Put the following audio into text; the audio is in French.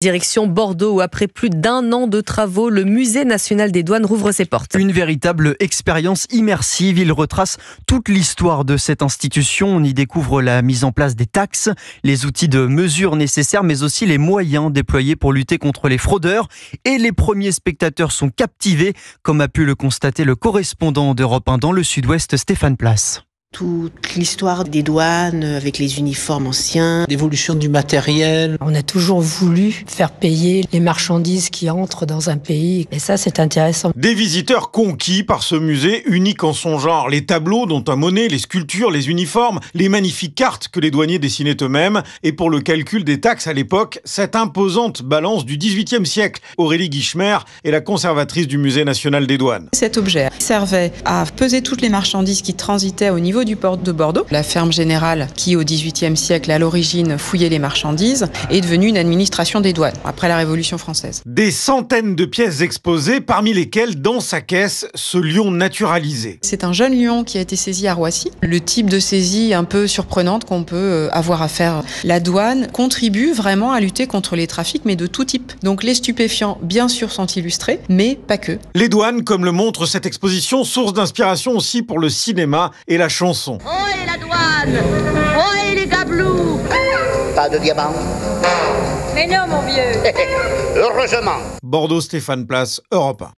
Direction Bordeaux, où après plus d'1 an de travaux, le Musée national des douanes rouvre ses portes. Une véritable expérience immersive. Il retrace toute l'histoire de cette institution. On y découvre la mise en place des taxes, les outils de mesure nécessaires, mais aussi les moyens déployés pour lutter contre les fraudeurs. Et les premiers spectateurs sont captivés, comme a pu le constater le correspondant d'Europe 1 dans le Sud-Ouest, Stéphane Place. Toute l'histoire des douanes avec les uniformes anciens. L'évolution du matériel. On a toujours voulu faire payer les marchandises qui entrent dans un pays. Et ça, c'est intéressant. Des visiteurs conquis par ce musée unique en son genre. Les tableaux dont à Monet, les sculptures, les uniformes, les magnifiques cartes que les douaniers dessinaient eux-mêmes. Et pour le calcul des taxes à l'époque, cette imposante balance du XVIIIe siècle. Aurélie Guichemer est la conservatrice du Musée national des douanes. Cet objet servait à peser toutes les marchandises qui transitaient au niveau du port de Bordeaux. La ferme générale, qui au XVIIIe siècle à l'origine fouillait les marchandises, est devenue une administration des douanes après la Révolution française. Des centaines de pièces exposées, parmi lesquelles, dans sa caisse, ce lion naturalisé. C'est un jeune lion qui a été saisi à Roissy. Le type de saisie un peu surprenante qu'on peut avoir à faire. La douane contribue vraiment à lutter contre les trafics, mais de tout type. Donc les stupéfiants, bien sûr, sont illustrés, mais pas que. Les douanes, comme le montre cette exposition, source d'inspiration aussi pour le cinéma et la chanson. Oh et la douane! Oh et les gablous! Pas de diamant. Mais non, mon vieux! Heureusement. Bordeaux, Stéphane Place, Europe 1.